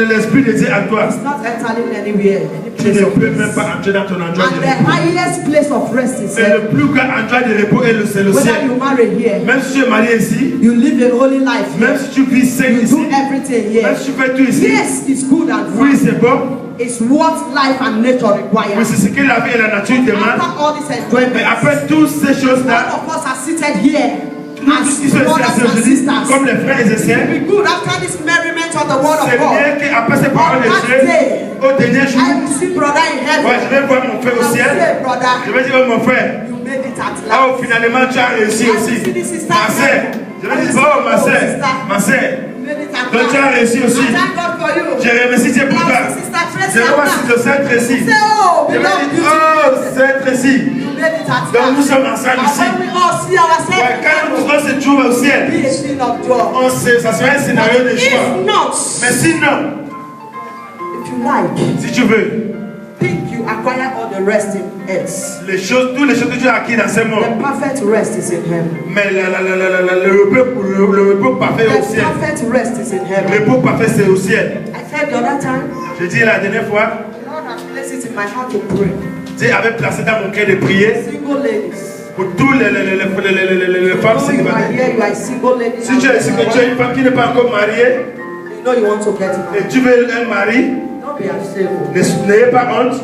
l'esprit de Dieu à toi, It's not entering anywhere. Any tu place ne of peux rest. même pas entrer dans ton endroit And de the repos. highest place of rest is Et le heaven. plus grand endroit de repos c'est le Whether ciel. you marry here, Même si tu es marié ici, you live a holy life même here, si tu vis sain you ici, do everything même here. si tu fais tout ici, Yes, it's good and oui fine. c'est bon, It's what life and nature mais require. c'est ce que la vie et la nature demandent. After all this Mais enjoyment, après toutes ces all choses-là, of us are seated here nous as tous qui sommes brothers ici and aujourd'hui, sisters. comme les frères et les sœurs, It will be good after this merriment of the word c'est of God. bien qu'après ces paroles de On Dieu, that day, au dernier jour, I will see brother in heaven. ouais, je vais voir mon frère au I will ciel. say, brother, Je vais dire, oh mon frère, you made it at oh last. finalement tu as réussi aussi. Ma sœur, je vais dire, oh ma sœur, ma sœur, You made it at donc tu as last. réussi aussi. I thank God for you. Je remercie Dieu pour toi. Sister Tracy, Je vois si je sais Tracy. say, oh, Je we vais love dire, you. oh c'est Tracy. You made it at Donc nous last. sommes ensemble And ici. when we all see Ouais, ourselves, quand nous on se trouve au ciel, be a scene of joy. ça sera un scénario de joie. If not, Mais sinon, if you like, si tu veux, think you acquire all the rest in earth. toutes les choses que tu as acquises dans ce monde, The perfect rest is in heaven. mais le repos parfait est au The ciel. perfect rest is in Le heaven. repos parfait c'est au ciel. I said the other time, Je dis la dernière fois, the Lord has placed it in my heart to pray. Dieu avait placé dans mon cœur de prier Single ladies. pour tous les femmes Oh, you are célibataires. here, you are a single lady. Si tu es ici, que tu es une femme qui n'est pas encore mariée You know you want to get et it. tu veux un mari, Don't be ashamed. n'ayez pas honte.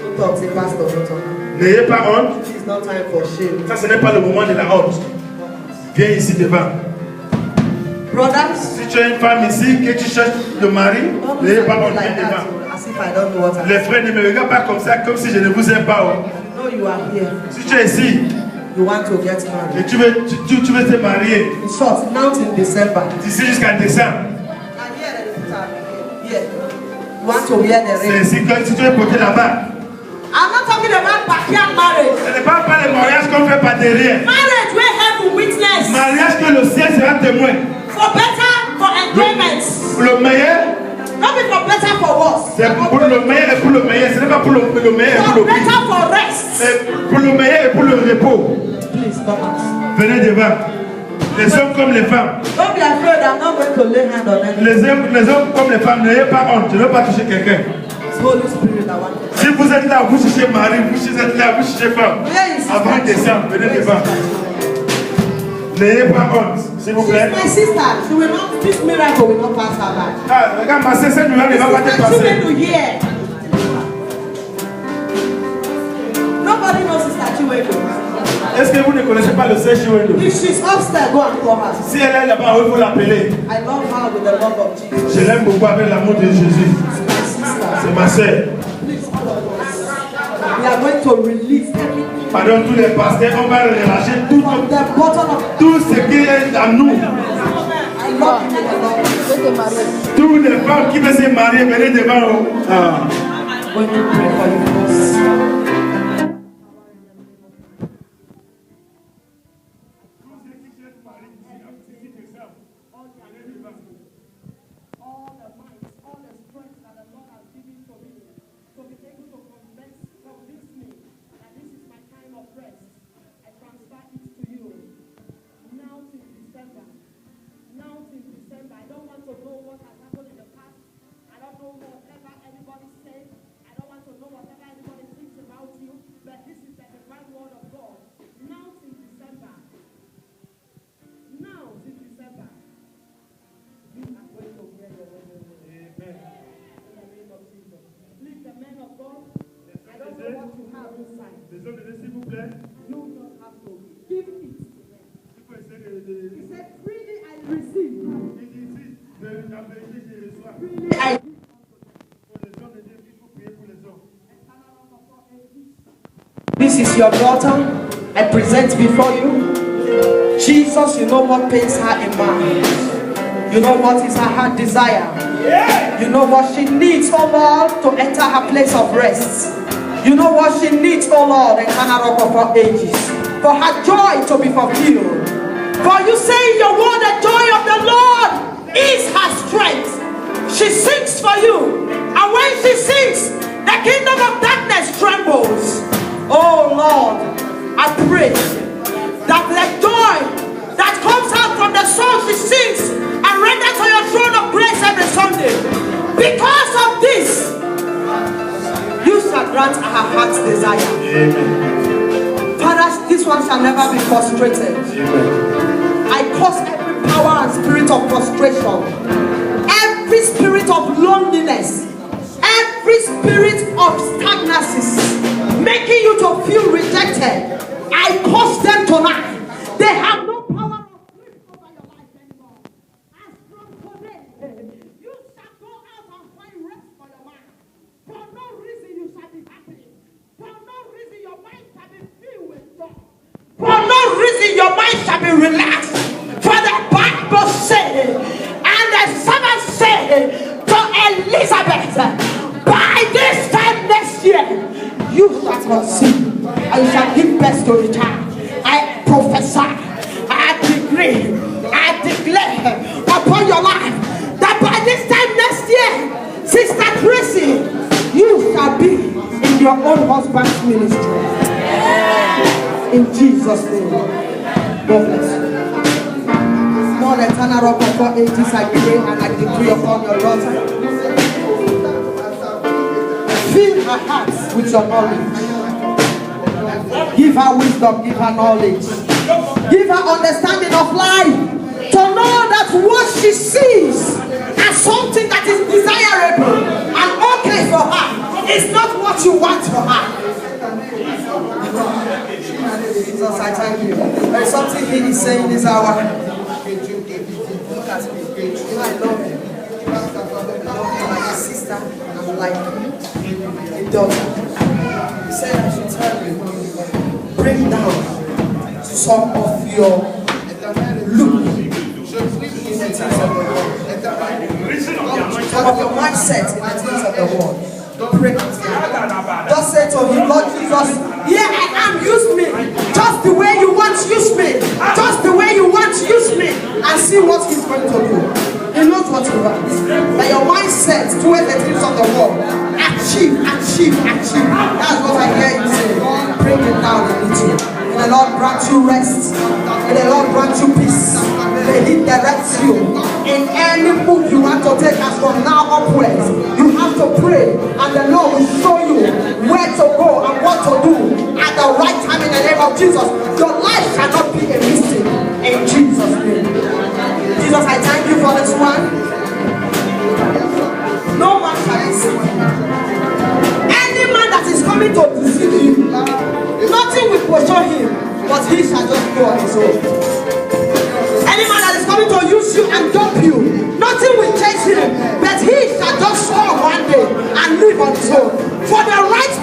Don't talk, say pastor, don't talk. N'ayez pas honte. It's not time for shame. Ça, ce n'est pas le moment de la honte. Viens ici devant. Brothers, Si tu es une femme ici, que tu cherches le mari, don't n'ayez look pas at me honte, viens like devant. that, as if if I don't know what I'm Les frères, ne me regardent pas comme ça, comme si je ne vous aime pas. Oh. know you are here. Si tu es ici You want to get et married. tu veux te marier In short, now in December. d'ici jusqu'à décembre, Here. You want to wear the c'est ring. ici que si tu veux porter la bague. I'm not talking about backyard marriage. Ce n'est pas les mariages qu'on fait par derrière. Marriage where heaven witness. Mariage que le ciel sera témoin. For better, for enjoyment. Pour le meilleur, Not be for better, for worse. c'est pour le meilleur et pour le meilleur. Ce n'est pas pour le meilleur et pour For le pire. better, for rest. C'est pour le meilleur et pour le repos. Please come out. Venez devant. Les hommes comme les femmes. Don't be afraid. I'm not going to lay hand on anyone. Les hommes comme les femmes, n'ayez pas honte. Je ne veux pas toucher quelqu'un. It's Holy Spirit I want to. Si vous êtes là, vous cherchez mari, vous êtes là, vous cherchez femme. Where is Avant décembre, venez devant. N'ayez pas honte, s'il vous plaît. my sister? She will not. This miracle will not pass her by. Ah, regarde, ma sœur, cette nouvelle ne va pas te Sister passer. Chiwendu here. Nobody knows Sister Chiwendu. Est-ce que vous ne connaissez pas le Seigneur Chiwendu? If she's upstairs, go and call her. Si elle est là-bas, il faut l'appeler. I love her with the love of Jesus. Je l'aime beaucoup avec l'amour de Jésus. My sister. C'est ma sœur. We are going to release everything Pardon, tous les pasteurs, on va relâcher tout, from the bottom of. tout ce qui est à nous. I love you with the love. Toutes les femmes qui veulent se marier, venez devant. Ah. I'm going to pray for you first. All the might, all the strength that the Lord has given to me to be able to convince me that this is my time of rest. I transfer it to you. Now till December. Now till December. I don't want to know what has happened in the past. I don't know whatever anybody said. I don't want to know whatever anybody thinks about you. But this is the divine word of God. Now till December. Now till December. You are going to wear your wedding ring. Amen. In the name of Jesus. Please, the men of God, I don't know what you have inside. Les hommes de Dieu, s'il vous plaît. You just have to give it to them. Il faut essayer de. He said, freely I receive. Il dit ici, de la vérité, je reçois. Freely I give. Pour les hommes de Dieu, il faut prier pour les hommes. This is your daughter. I present before you. Jesus, you know what pains her in mind. You know what is her heart desire. You know what she needs, oh Lord, to enter her place of rest. You know what she needs, oh Lord, and her rock of her ages. For her joy to be fulfilled. For you say in your word, the joy of the Lord is her strength. She sings for you. And when she sings, the kingdom of darkness trembles. Oh Lord, I pray that the joy that comes out from the song she sings and render to your throne of grace every Sunday. Because of this, you shall grant her heart's desire. Amen. Father, this one shall never be frustrated. Amen. I curse every power and spirit of frustration, every spirit of loneliness, every spirit of stagnancy, making you to feel rejected. I curse them tonight. They have no power of grip over your life anymore. As from today, you shall go out and find rest for your mind. For no reason you shall be happy. For no reason your mind shall be filled with joy. For no reason your mind shall be relaxed. For the Bible said, and the servant said to Elizabeth, by this time next year, you shall conceive and you shall give birth to a child. I prophesy, I decree, I declare upon your life that by this time next year, Sister Tracy, you shall be in your own husband's ministry. In Jesus' name. God bless you. Lord, eternal rock of all ages, I pray and I decree upon your daughter. Fill her heart with your knowledge. Give her wisdom, give her knowledge. Give her understanding of life. To know that what she sees as something that is desirable and okay for her is not what you want for her. Jesus, I thank you. There is something he is saying this hour. Look at me. I love you. I love you like a sister. I'm like you. daughter. He said I should tell you, bring down some of your look in the things of the world. Some of your mindset in the things of the world. Pray. Just say to him, Lord Jesus, here I am, use me. Just the way you want, use me. Just the way you want, use me. And see what he's going to do. He knows what you want. But your mindset towards the things of the world. Achieve. That's what I hear you say. Bring it down a little. May the Lord grant you rest. May the Lord grant you peace. May He direct you. In any book you want to take as from now upwards, you have to pray, and the Lord will show you where to go and what to do at the right time in the name of Jesus. Your life cannot be a mistake in Jesus' name. Jesus, I thank you for this one. No man shall deceive you. Any man that is coming to deceive you, nothing will pursue him, but he shall just go on his own. Any man that is coming to use you and dump you, nothing will chase him, but he shall just fall one day and live on his own. For the right